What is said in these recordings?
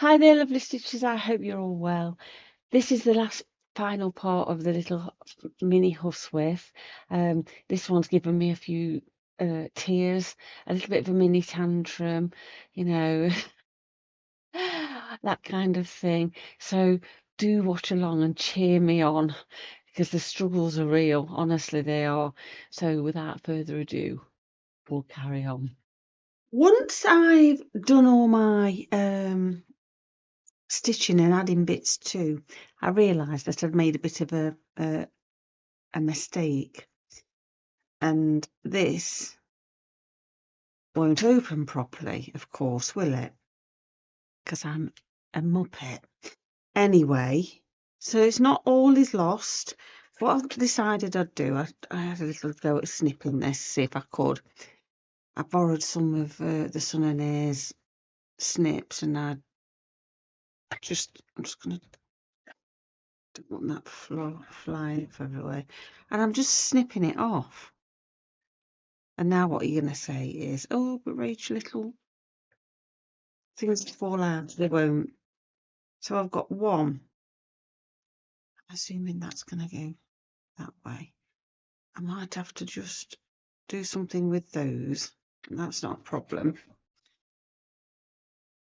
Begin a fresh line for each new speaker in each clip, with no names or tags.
Hi there, lovely stitches. I hope you're all well. This is the last final part of the little mini Huswife. This one's given me a few tears, a little bit of a mini tantrum, you know, that kind of thing. So do watch along and cheer me on because the struggles are real. Honestly, they are. So without further ado, we'll carry on. Once I've done all my stitching and adding bits too, I realised that I'd made a bit of a mistake, and this won't open properly, of course, will it? Because I'm a muppet. Anyway, so it's not all is lost. What I've decided I'd do, I had a little go at snipping this, see if I could. I borrowed some of the Son and Airs snips, and I'm just gonna, don't want that flying everywhere, and I'm just snipping it off. And now what you're going to say is, oh, but Rachel, little things fall out. They won't. So I've got one. Assuming that's going to go that way. I might have to just do something with those. That's not a problem.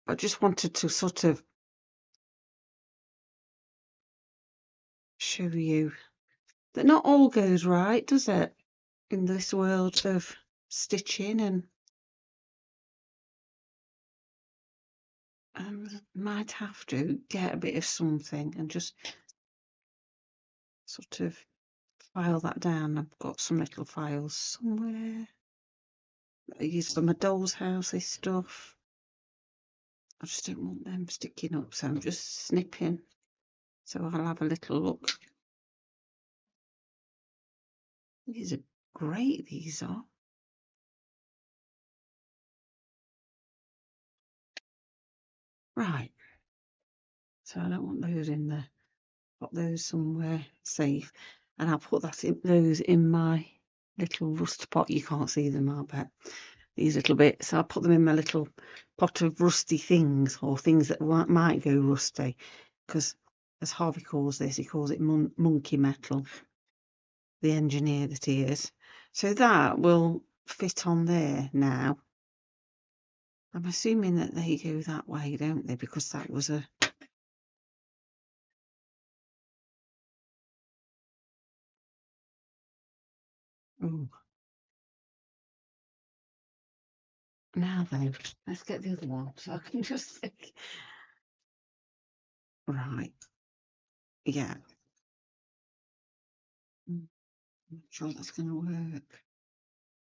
I just wanted to sort of show you that not all goes right, does it? In this world of stitching, and might have to get a bit of something and just sort of file that down. I've got some little files somewhere. I use for my doll's house, this stuff. I just don't want them sticking up, so I'm just snipping. So I'll have a little look. These are great, these are. Right. So I don't want those in there. Put those somewhere safe. And I'll put those in my little rust pot. You can't see them, I bet. These little bits. I'll put them in my little pot of rusty things, or things that might go rusty. Because as Harvey calls this, he calls it monkey metal, the engineer that he is. So that will fit on there now. I'm assuming that they go that way, don't they? Because that was a... Oh. Now then, let's get the other one so I can just think. Right. Yeah. I'm not sure that's going to work.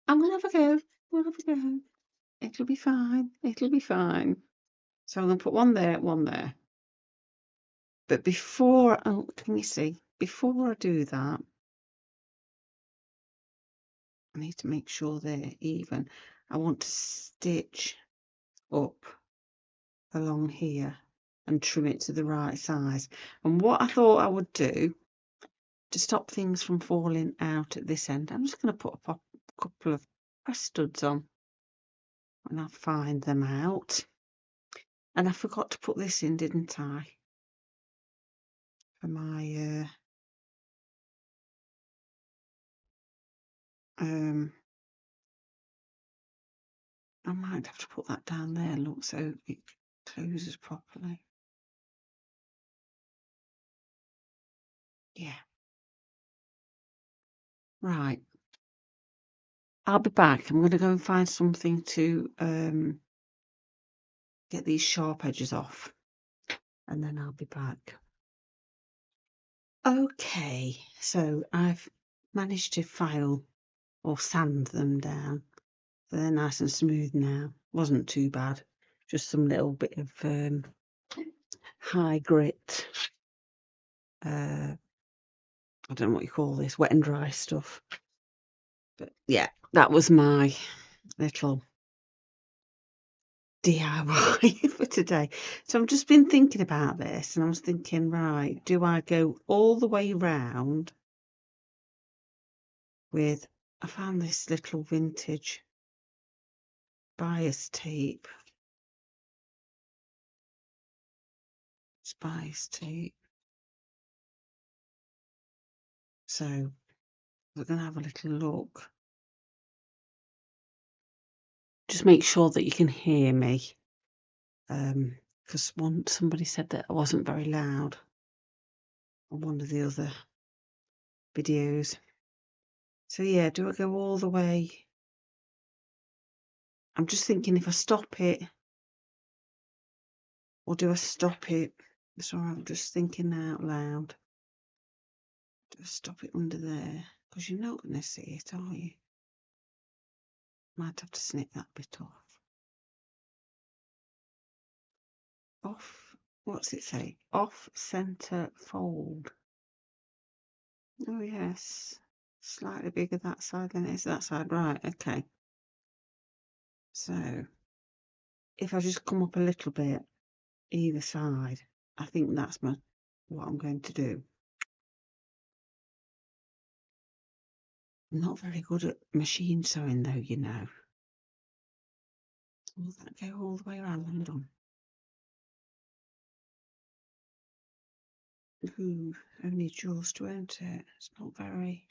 I'm going to have a go. We'll have a go. It'll be fine. It'll be fine. So I'm going to put one there, one there. But before, oh, can you see? Before I do that, I need to make sure they're even. I want to stitch up along here and trim it to the right size. And what I thought I would do to stop things from falling out at this end, I'm just going to put a couple of press studs on when I find them out. And I forgot to put this in, didn't I? For my I might have to put that down there, look, so it closes properly. Yeah. Right. I'll be back. I'm going to go and find something to get these sharp edges off, and then I'll be back. Okay, so I've managed to file or sand them down. They're nice and smooth now. Wasn't too bad. Just some little bit of high grit. I don't know what you call this, wet and dry stuff. But yeah, that was my little DIY for today. So I've just been thinking about this, and I was thinking, right, do I go all the way round with, I found this little vintage bias tape. bias tape. So we're going to have a little look. Just make sure that you can hear me, because somebody said that I wasn't very loud on one of the other videos. So yeah, do I go all the way? I'm just thinking if I stop it, or do I stop it? So I'm just thinking out loud. Do I stop it under there? Because you're not going to see it, are you? Might have to snip that bit off. Off, what's it say? Off center fold. Oh yes, slightly bigger that side than it is that side. Right, okay. So if I just come up a little bit either side, I think that's what I'm going to do. I'm not very good at machine sewing though, you know. Will that go all the way around? Hold on. Ooh, only just, won't it? It's not very.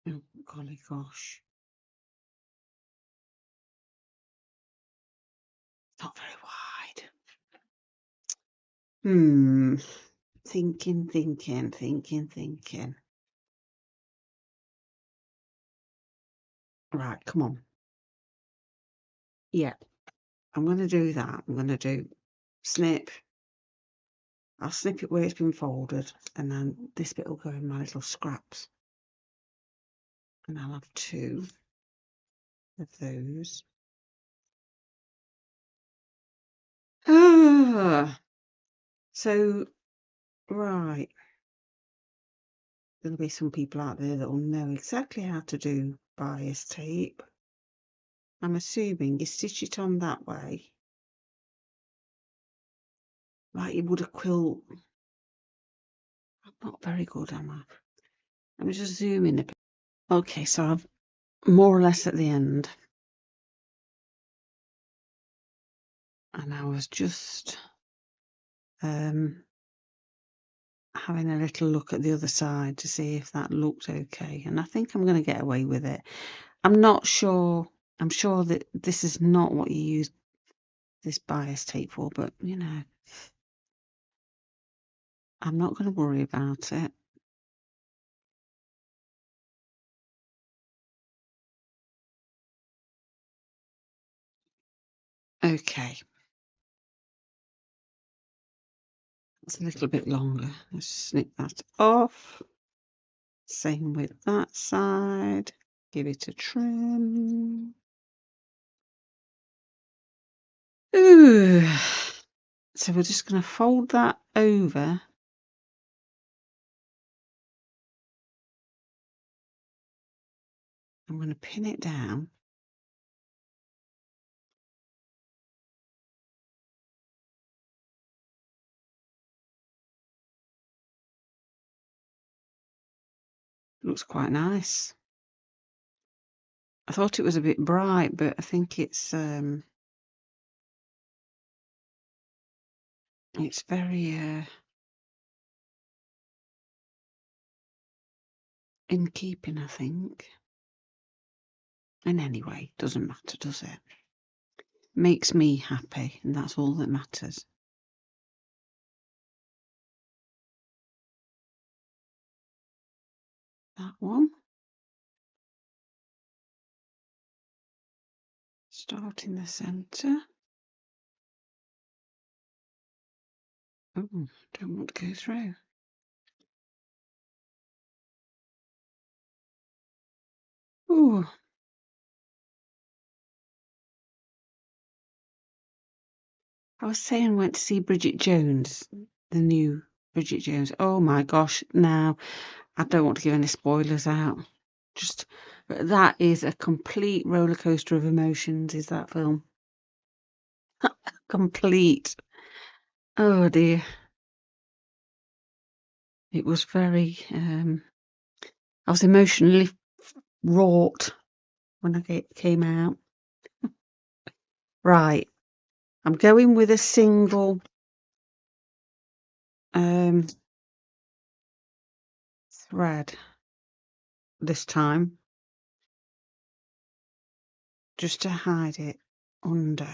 Oh, golly gosh. Not very wide. Thinking. Right, come on. Yeah, I'm going to do that. I'm going to do snip. I'll snip it where it's been folded, and then this bit will go in my little scraps. And I'll have 2 of those. So, right. There'll be some people out there that will know exactly how to do bias tape. I'm assuming you stitch it on that way, like you would a quilt. I'm not very good, am I? I'm just zooming a bit. Okay, so I'm more or less at the end. And I was just having a little look at the other side to see if that looked okay. And I think I'm going to get away with it. I'm not sure. I'm sure that this is not what you use this bias tape for, but you know, I'm not going to worry about it. Okay. That's a little bit longer. Let's snip that off. Same with that side. Give it a trim. Ooh. So we're just going to fold that over. I'm going to pin it down. Looks quite nice. I thought it was a bit bright, but I think it's very in keeping, I think. And anyway, doesn't matter, does it? Makes me happy, and that's all that matters. That one. Start in the centre. Oh, don't want to go through. Ooh. I was saying I went to see Bridget Jones, the new Bridget Jones. Oh my gosh, now I don't want to give any spoilers out. But that is a complete roller coaster of emotions, is that film? Complete. Oh dear. It was very, I was emotionally wrought when I came out. Right. I'm going with a single thread this time, just to hide it under.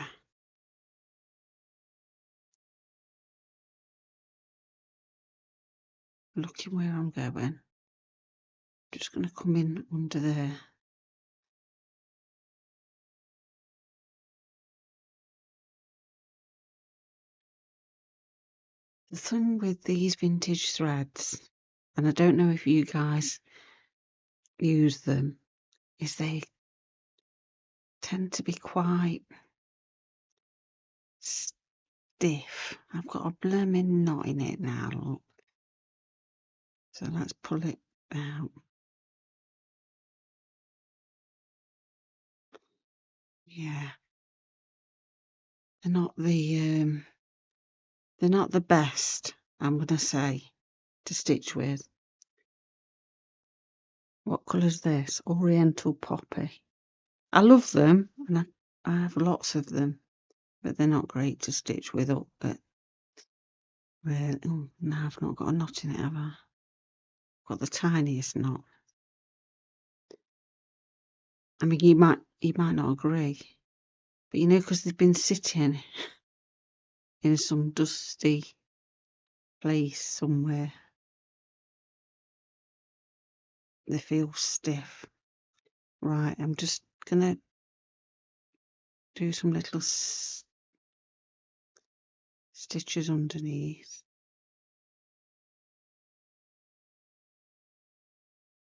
Looking where I'm going. Just going to come in under there. The thing with these vintage threads, and I don't know if you guys use them, is they tend to be quite stiff. I've got a blooming knot in it now, look. So let's pull it out. Yeah. They're not the best, I'm gonna say, to stitch with. What colour's this? Oriental Poppy. I love them, and I have lots of them, but they're not great to stitch with up at. Well, oh, no, I've not got a knot in it, have I? Got the tiniest knot. I mean, you might not agree, but you know, because they've been sitting in some dusty place somewhere, they feel stiff. Right, I'm just gonna do some little stitches underneath.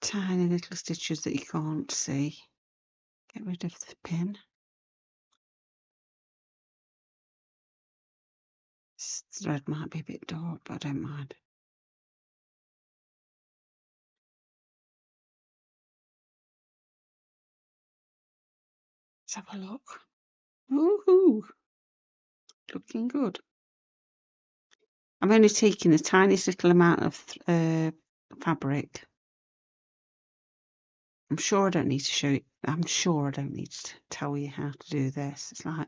Tiny little stitches that you can't see. Get rid of the pin. This thread might be a bit dark, but I don't mind. Let's have a look. Woohoo! Looking good. I'm only taking the tiniest little amount of fabric. I'm sure I don't need to show you. I'm sure I don't need to tell you how to do this. It's like,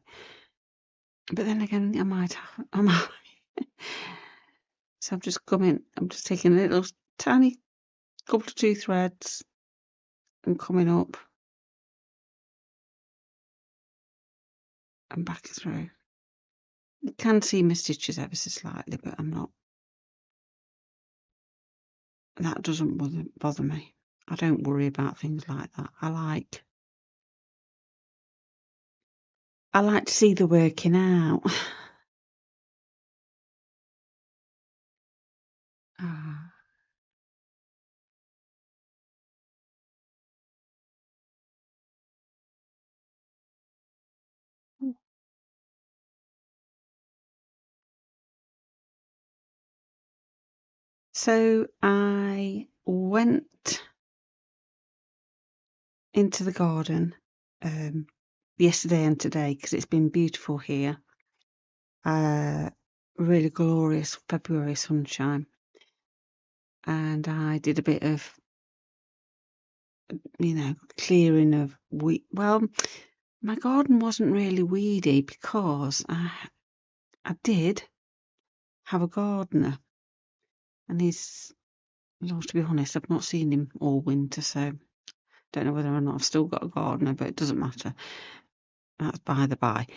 but then again, I might have. I might. So I'm just taking a little tiny couple of 2 threads and coming up and back through. You can see my stitches ever so slightly, but I'm not. That doesn't bother me. I don't worry about things like that. I like to see the working out. So I went into the garden yesterday and today because it's been beautiful here. Really glorious February sunshine, and I did a bit of, clearing of weed. Well, my garden wasn't really weedy because I did have a gardener, and to be honest, I've not seen him all winter, so don't know whether or not I've still got a gardener, but it doesn't matter. That's by the by.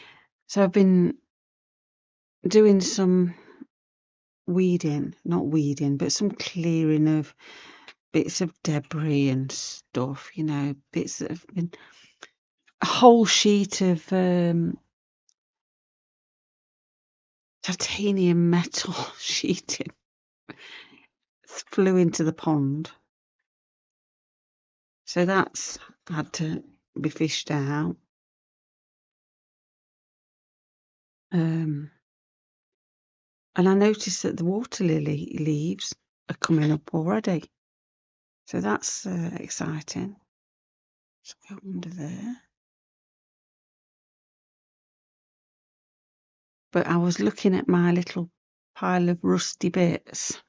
So I've been doing some not weeding, but some clearing of bits of debris and stuff, bits that have been a whole sheet of titanium metal sheeting flew into the pond. So that's had to be fished out. And I noticed that the water lily leaves are coming up already. So that's exciting. So go under there. But I was looking at my little pile of rusty bits,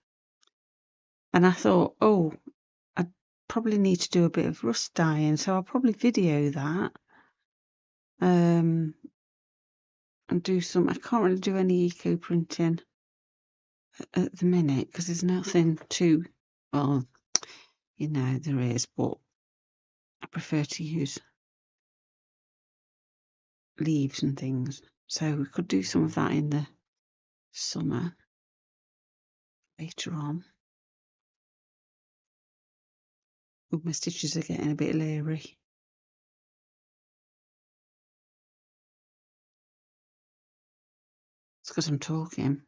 and I thought, oh, I probably need to do a bit of rust dyeing, so I'll probably video that and and do some. I can't really do any eco printing at the minute because there's nothing too, well, you know, there is, but I prefer to use leaves and things. So we could do some of that in the summer later on. Ooh, my stitches are getting a bit leery. It's because I'm talking.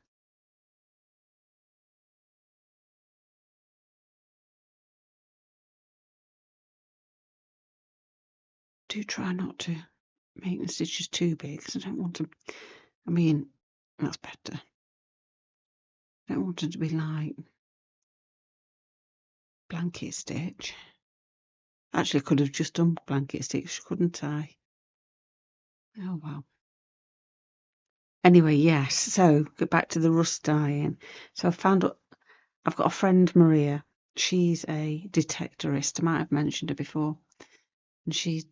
Do try not to make the stitches too big because I don't want them. I mean, that's better. I don't want them to be like blanket stitch. Actually, I could have just done blanket stitch, couldn't I? Oh well. Anyway, yes. So get back to the rust dyeing. So I've got a friend, Maria. She's a detectorist. I might have mentioned her before, and she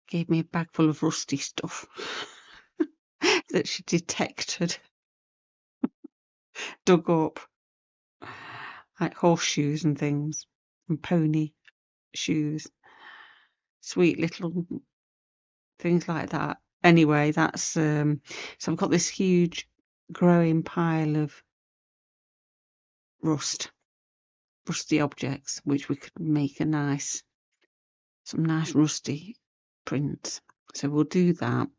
gave me a bag full of rusty stuff that she detected, dug up, like horseshoes and things, and pony shoes, sweet little things like that. Anyway, that's so I've got this huge growing pile of rusty objects, which we could make some nice rusty prints. So we'll do that.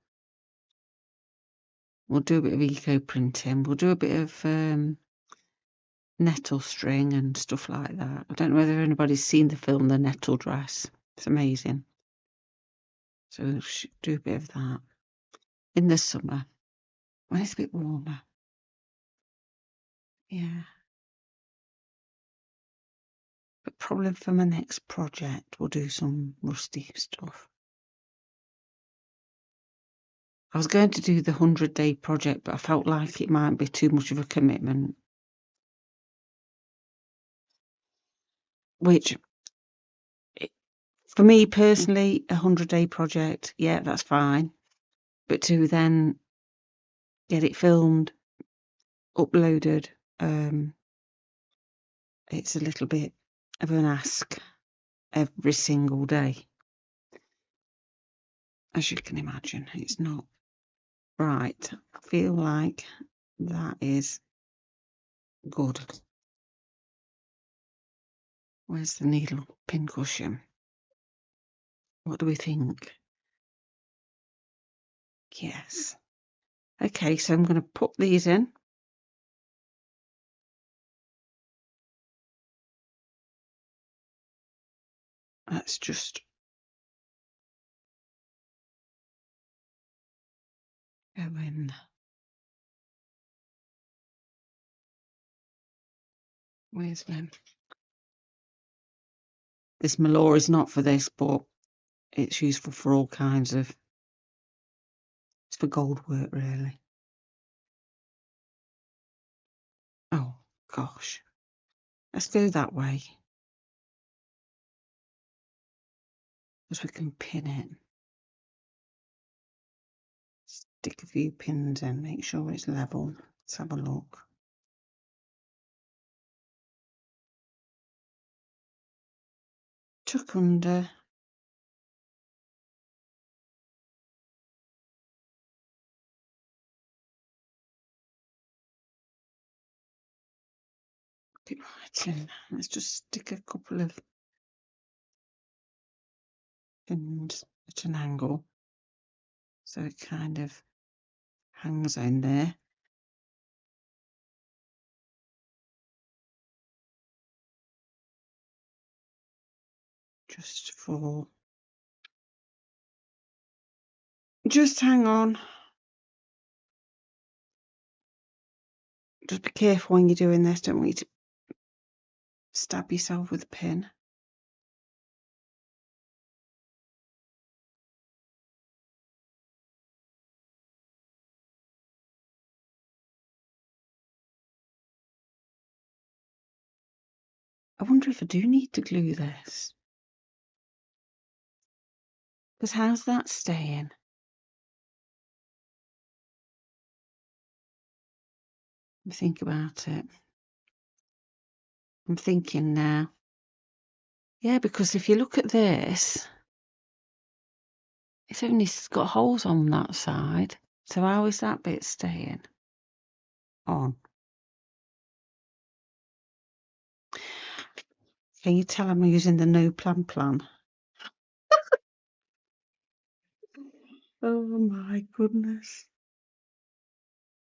We'll do a bit of eco printing. We'll do a bit of nettle string and stuff like that. I don't know whether anybody's seen the film The Nettle Dress. It's amazing. So we'll do a bit of that in the summer when it's a bit warmer. Yeah. But probably for my next project, we'll do some rusty stuff. I was going to do the 100-day project, but I felt like it might be too much of a commitment. Which, for me personally, a 100-day project, yeah, that's fine. But to then get it filmed, uploaded, it's a little bit of an ask every single day. As you can imagine, it's not right. I feel like that is good. Where's the needle pincushion? What do we think? Yes. Okay, so I'm going to put these in. Let's just go in. Where's them? This Malor is not for this, but it's useful for all kinds of. It's for gold work, really. Oh, gosh. Let's go that way. Because we can pin it. Stick a few pins in, make sure it's level. Let's have a look. Tuck under. Put it right in. Let's just stick a couple of pins at an angle so it kind of hangs in there. Just hang on. Just be careful when you're doing this. Don't want you to stab yourself with a pin. I wonder if I do need to glue this. Because how's that staying? Think about it. I'm thinking now. Yeah, because if you look at this, it's only got holes on that side. So how is that bit staying on? Can you tell I'm using the no plan? Oh my goodness.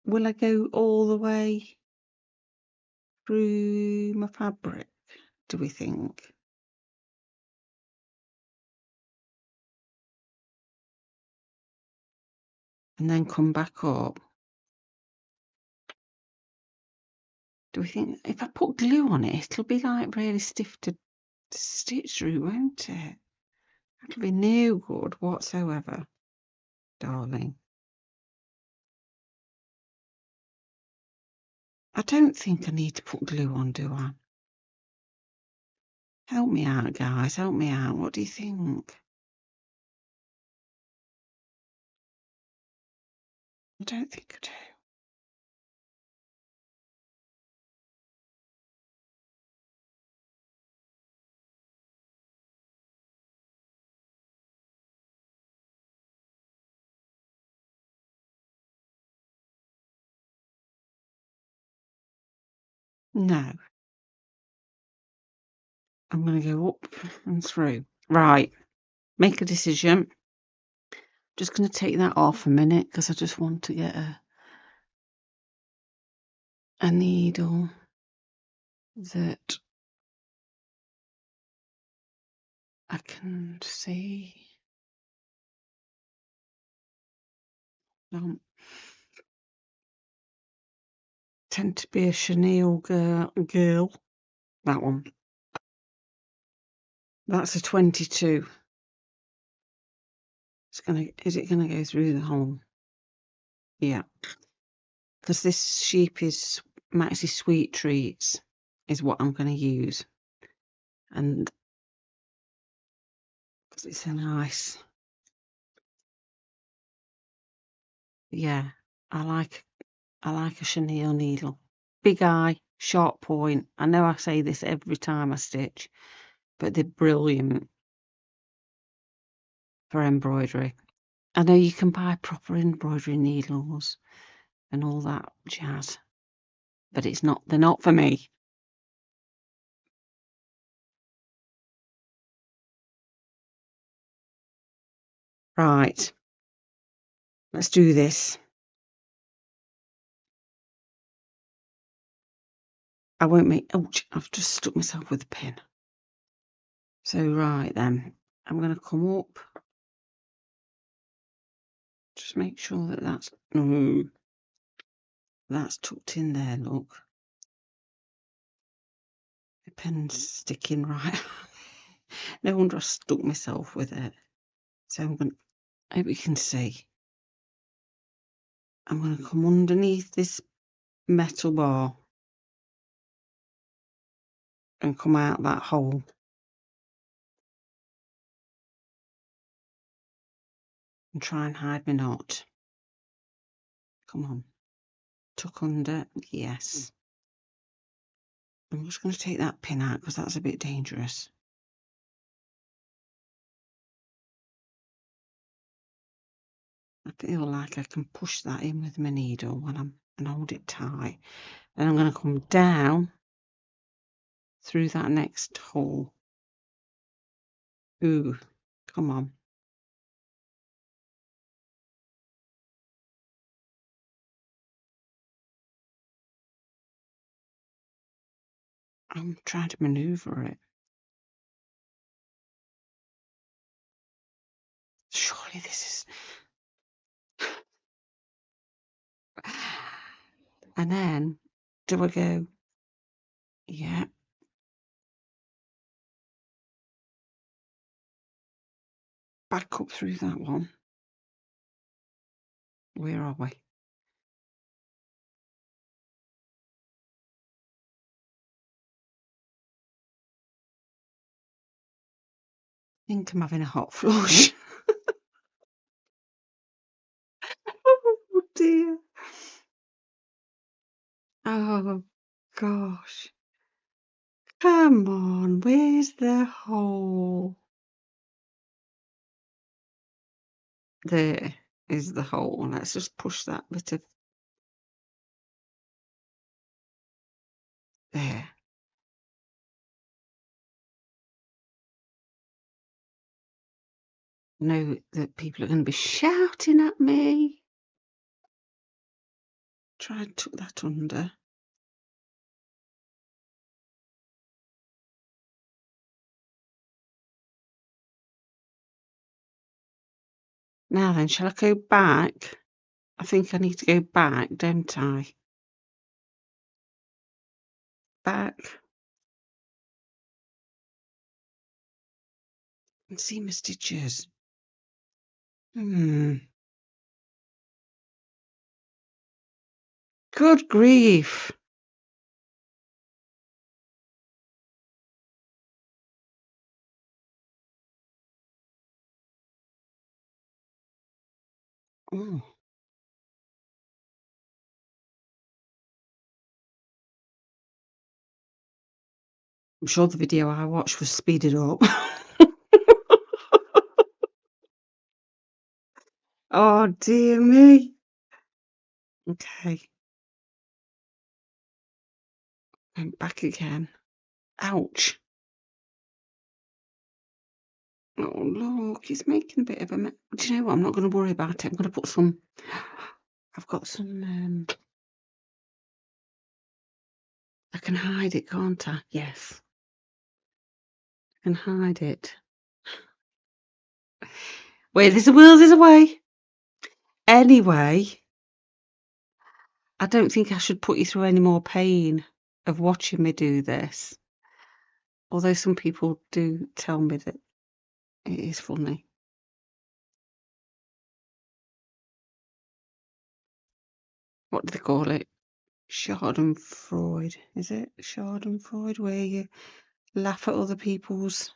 Will I go all the way through my fabric, do we think? And then come back up? Do we think if I put glue on it, it'll be like really stiff to stitch through, won't it? It'll be no good whatsoever, darling. I don't think I need to put glue on, do I? Help me out, guys. Help me out. What do you think? I don't think I do. No. I'm going to go up and through. Right. Make a decision. Just going to take that off a minute because I just want to get a needle that I can see. Tend to be a chenille girl. That one. That's a 22. Is it gonna go through the hole? Yeah. Because this sheep is Maxi Sweet Treats is what I'm gonna use. And because it's a nice, yeah, I like a chenille needle. Big eye, sharp point. I know I say this every time I stitch, but they're brilliant for embroidery. I know you can buy proper embroidery needles and all that jazz, but they're not for me. Right, let's do this. I won't make, oh, I've just stuck myself with a pin. So right then, I'm going to come up. Just make sure that that's tucked in there, look. The pen's sticking right. No wonder I stuck myself with it. So I hope you can see. I'm going to come underneath this metal bar and come out that hole. And try and hide my knot. Come on. Tuck under. Yes. I'm just going to take that pin out because that's a bit dangerous. I feel like I can push that in with my needle and hold it tight. Then I'm going to come down through that next hole. Ooh, come on. I'm trying to maneuver it. Surely this is... And then, do I go? Yeah. Back up through that one. Where are we? I think I'm having a hot flush. Oh dear. Oh gosh. Come on, where's the hole? There is the hole. Let's just push that bit of there. I know that people are going to be shouting at me. Try and tuck that under. Now then, shall I go back? I think I need to go back, don't I? Back and see my stitches. Good grief. Oh, I'm sure the video I watched was speeded up. Oh dear me. Okay, I'm back again. Ouch. Oh look, it's making a bit of a mess. Do you know what? I'm not going to worry about it. I'm going to put some. I've got some. I can hide it, can't I? Yes, I can hide it. Where there's a will, there's a way. Anyway, I don't think I should put you through any more pain of watching me do this. Although some people do tell me that it is funny. What do they call it? Schadenfreude, is it? Schadenfreude, where you laugh at other people's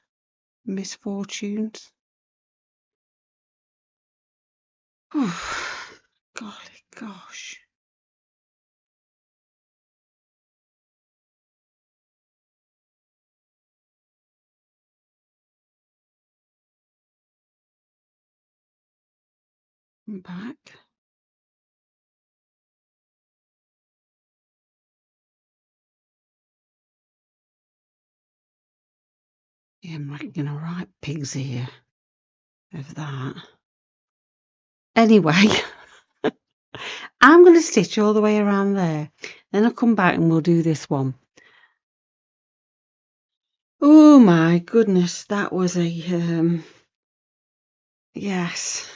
misfortunes. Oh, golly gosh. I'm back. Yeah, I'm making a right pig's ear of that. Anyway, I'm going to stitch all the way around there. Then I'll come back and we'll do this one. Oh my goodness, that was a yes.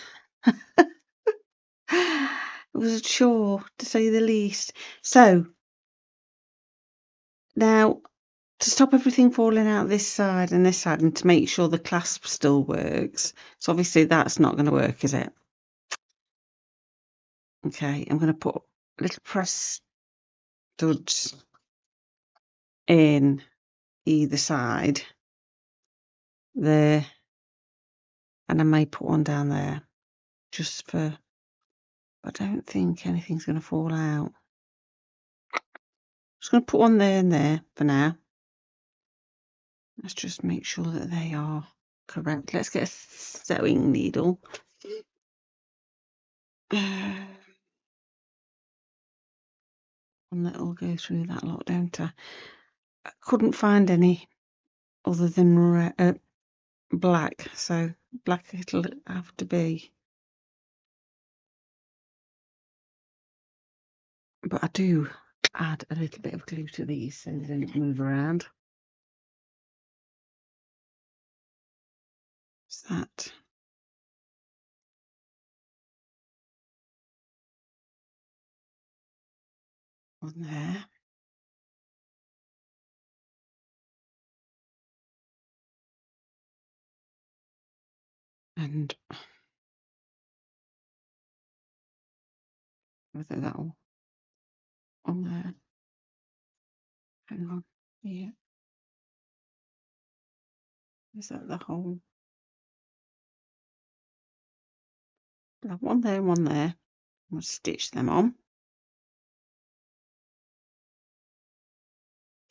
It was a chore, to say the least. So now, to stop everything falling out this side and this side, and to make sure the clasp still works, so obviously that's not going to work, is it? Okay, I'm going to put little press studs in either side there, and I may put one down there just for, I don't think anything's going to fall out. Just going to put one there and there for now. Let's just make sure that they are correct. Let's get a sewing needle. One that'll go through that lot, don't I? I couldn't find any other than black, so black it'll have to be. But I do add a little bit of glue to these so they don't move around. What's that? On there. And whether that'll on there. Hang on. Yeah. Is that the whole? One there, one there. We'll stitch them on.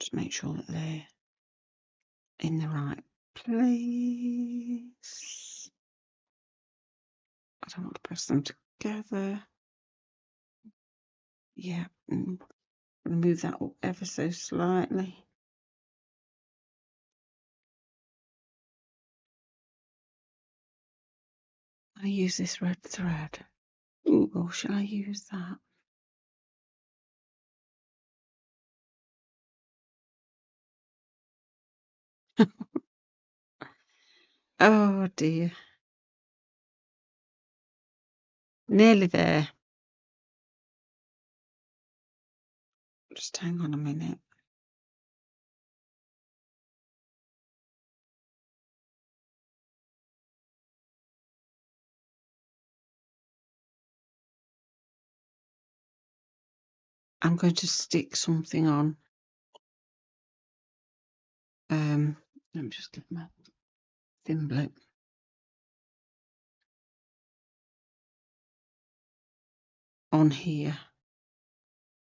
Just make sure that they're in the right place. I don't want to press them together. Yeah, move that up ever so slightly. I use this red thread. Ooh, or shall I use that? Oh dear. Nearly there. Just hang on a minute. I'm going to stick something on. Let me just get my thimble on here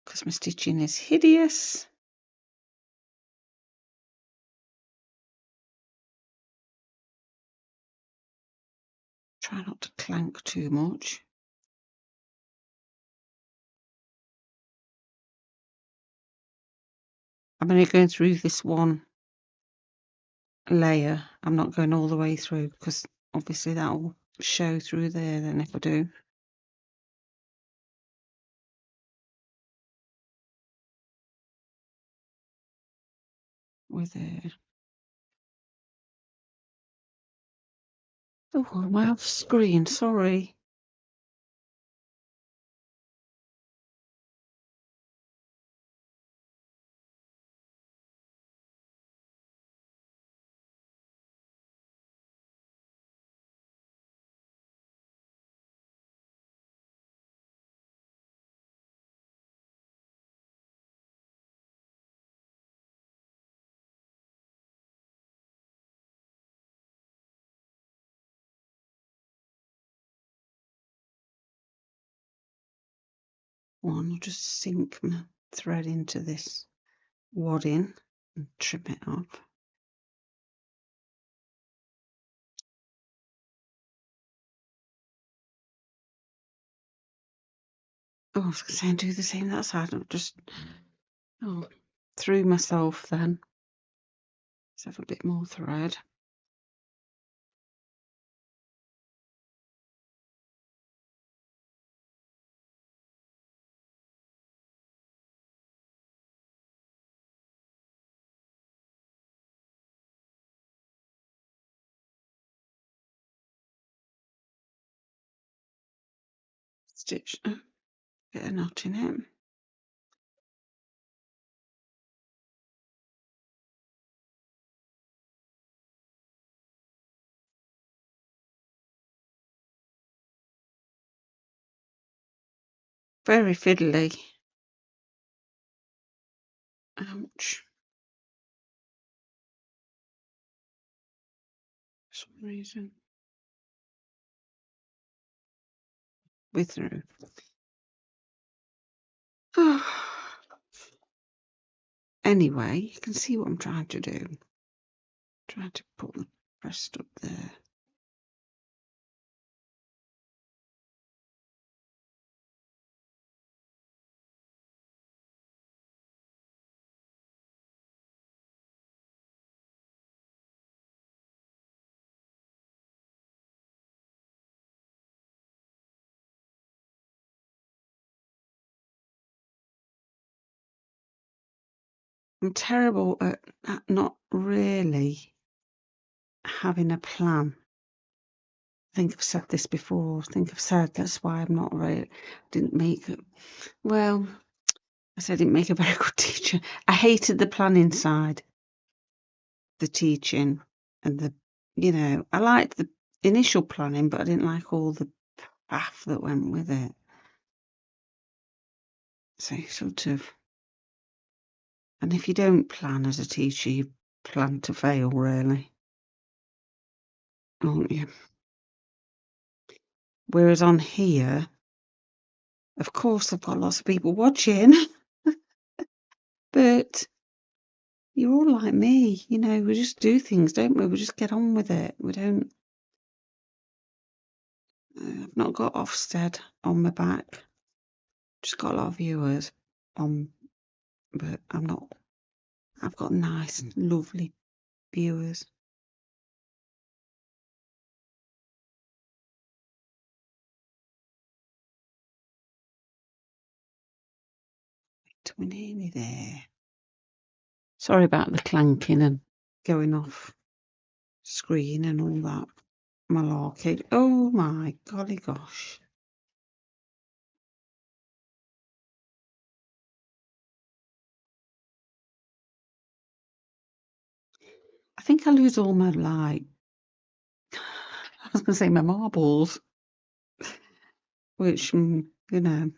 because my stitching is hideous. Try not to clank too much. I'm only going through this one layer. I'm not going all the way through because obviously that will show through there then if I do. With it. Oh, am I off screen? Sorry. One, I'll just sink my thread into this wadding and trim it off. Oh, I was going to say, do the same that side. I've just through myself then. Let's have a bit more thread. Stitch a bit of knot in it. Very fiddly. Ouch. For some reason. We're through. Anyway, you can see what I'm trying to do. Trying to put the rest up there. I'm terrible at not really having a plan. I think I've said this before. I think I've said that's why I'm not really, didn't make it. Well, I said I didn't make a very good teacher. I hated the planning side, the teaching and the, I liked the initial planning, but I didn't like all the faff that went with it. So sort of, and if you don't plan as a teacher, you plan to fail, really, aren't you? Whereas on here, of course, I've got lots of people watching, but You're all like me, you know, we just do things, don't we? We just get on with it. We don't. I've not got Ofsted on my back. Just got a lot of viewers on, but I'm not. I've got nice, lovely viewers. We're nearly there. Sorry about the clanking and going off screen and all that malarkey. Oh my golly gosh. I think I lose all my I was going to say my marbles, which, you know,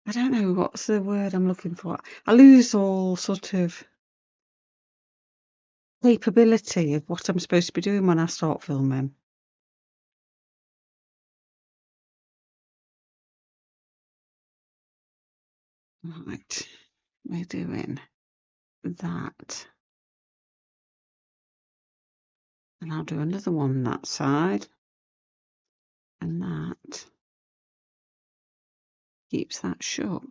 I don't know what's the word I'm looking for. I lose all sort of capability of what I'm supposed to be doing when I start filming. Right, we're doing that. And I'll do another one that side. And that keeps that shut.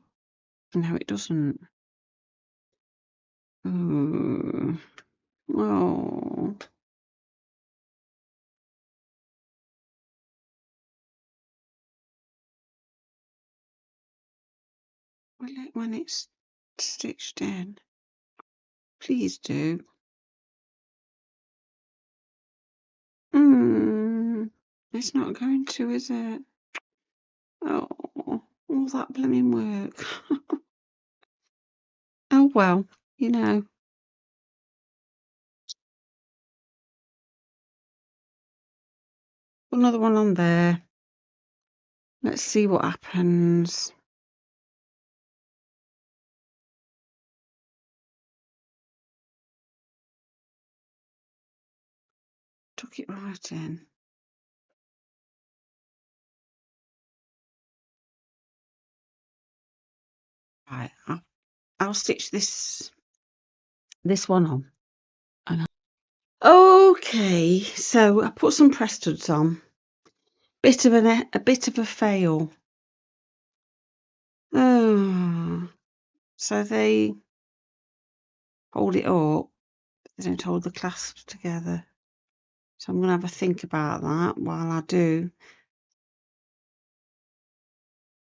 No, it doesn't. Oh. Oh. Will it when it's stitched in? Please do. It's not going to, is it? Oh, all that blooming work. Oh well, you know. Another one on there. Let's see what happens. Tuck it right in. Right, I'll stitch this one on. Okay, so I put some press studs on. A bit of a fail. Oh, so they hold it up. They don't hold the clasps together. So I'm going to have a think about that while I do.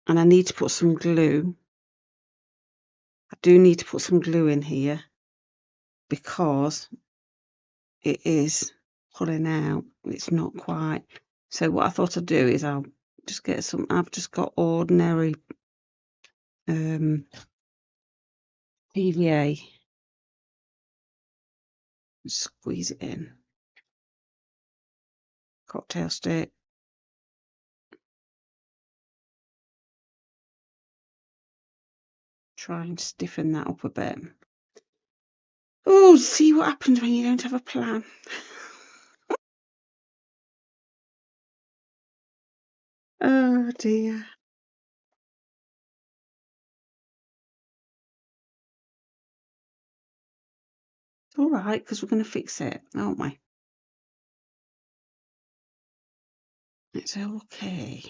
And I need to put some glue. I do need to put some glue in here because it is pulling out. It's not quite. So what I thought I'd do is I'll just get some. I've just got ordinary PVA. Squeeze it in. Cocktail stick. Try and stiffen that up a bit. Oh, see what happens when you don't have a plan. Oh dear. It's all right, because we're going to fix it, aren't we? It's okay.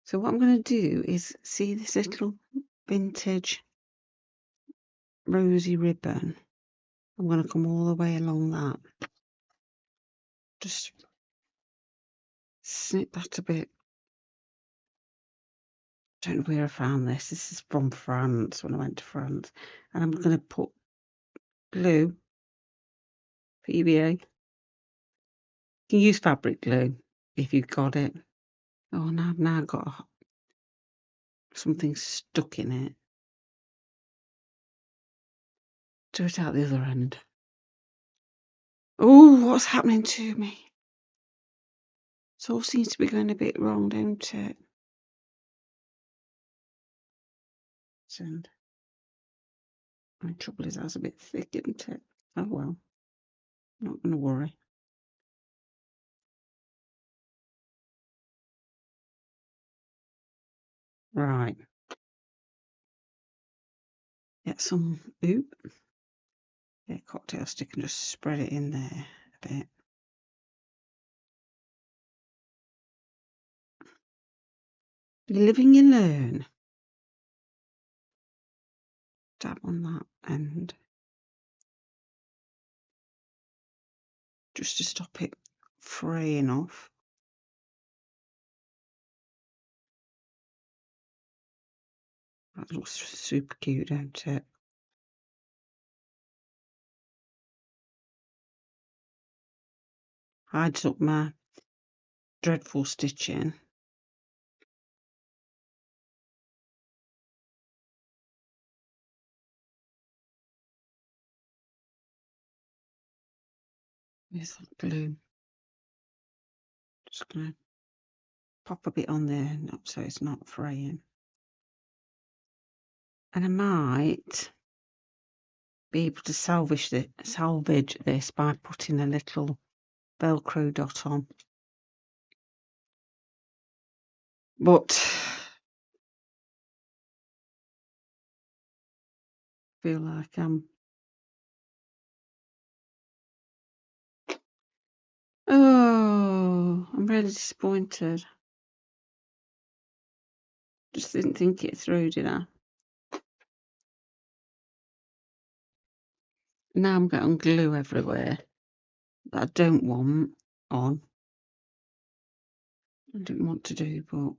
So what I'm going to do is see this little vintage rosy ribbon. I'm going to come all the way along that. Just snip that a bit. I don't know where I found this. This is from France, when I went to France. And I'm going to put glue, PVA. You can use fabric glue if you've got it. Oh, now I've now got something stuck in it. Do it out the other end. Oh, what's happening to me? It all seems to be going a bit wrong, don't it? And my trouble is that's a bit thick, isn't it? Oh well, not going to worry. Right. get some cocktail stick and just spread it in there a bit. You living, you learn. Dab on that end just to stop it fraying off. That looks super cute, don't it? Hides up my dreadful stitching. With that glue. Just gonna pop a bit on there so it's not fraying. And I might be able to salvage this by putting a little Velcro dot on. But I feel like I'm really disappointed. Just didn't think it through, did I? Now I'm getting glue everywhere that I don't want on. I didn't want to do, but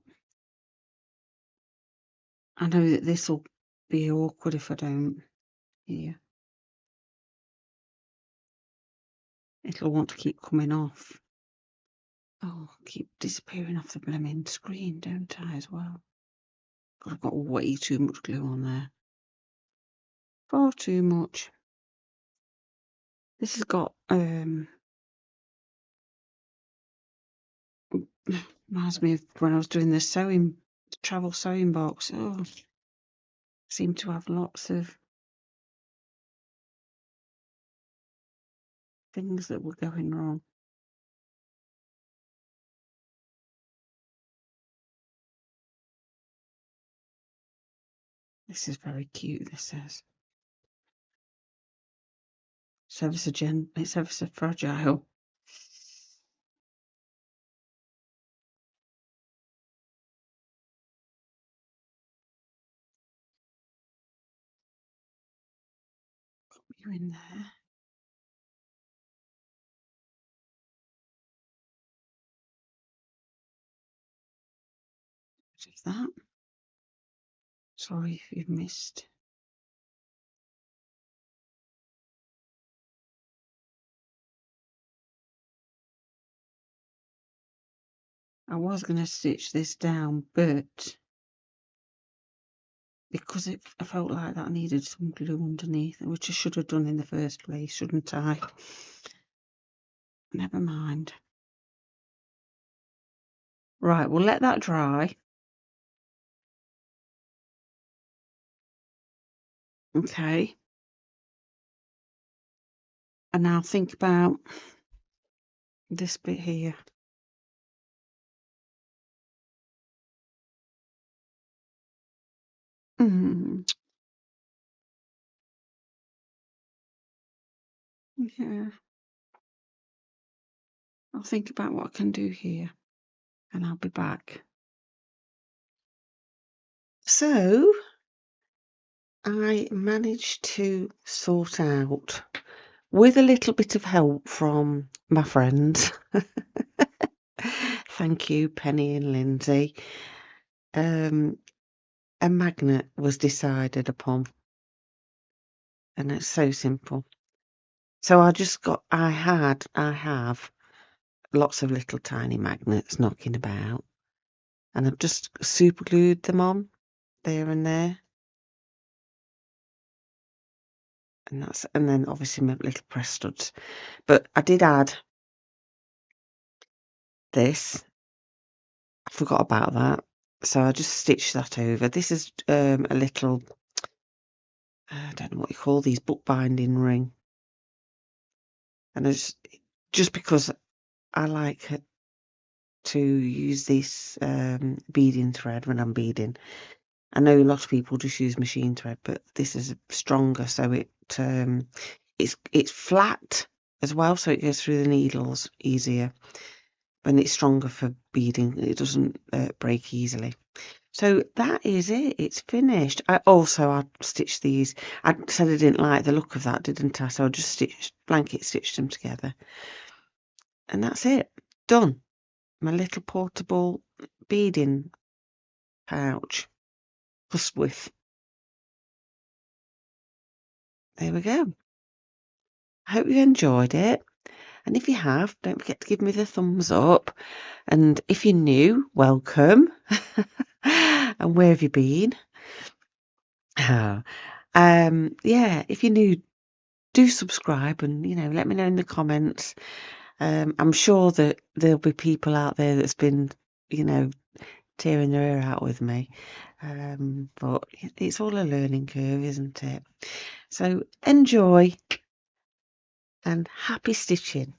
I know that this will be awkward if I don't. Here. It'll want to keep coming off. Oh, keep disappearing off the blooming screen, don't I, as well? God, I've got way too much glue on there. Far too much. This has got, reminds me of when I was doing the travel sewing box. Oh, seemed to have lots of things that were going wrong. This is very cute, this is. It's ever so fragile. Got you in there. Of that. Sorry if you've missed. I was going to stitch this down, but because I felt like that I needed some glue underneath, which I should have done in the first place, shouldn't I? Never mind. Right, we'll let that dry. Okay. And now think about this bit here. Yeah. I'll think about what I can do here and I'll be back. So I managed to sort out, with a little bit of help from my friends, thank you, Penny and Lindsay, a magnet was decided upon. And it's so simple. So I have lots of little tiny magnets knocking about. And I've just super glued them on there and there. And then obviously my little press studs. But I did add this. I forgot about that. So I just stitched that over. This is a little, I don't know what you call these, bookbinding ring. And it's just because I like to use this beading thread when I'm beading. I know a lot of people just use machine thread, but this is stronger, so it's flat as well, so it goes through the needles easier, and it's stronger for beading. It doesn't break easily. So that is it. It's finished. I stitched these. I said I didn't like the look of that, didn't I? So I just blanket stitched them together, and that's it. Done. My little portable beading pouch. Huswife. There we go. I hope you enjoyed it. And if you have, don't forget to give me the thumbs up. And if you're new, welcome. And where have you been? Yeah, if you're new, do subscribe and, let me know in the comments. I'm sure that there'll be people out there that's been, tearing their hair out with me. But it's all a learning curve, isn't it? So enjoy and happy stitching.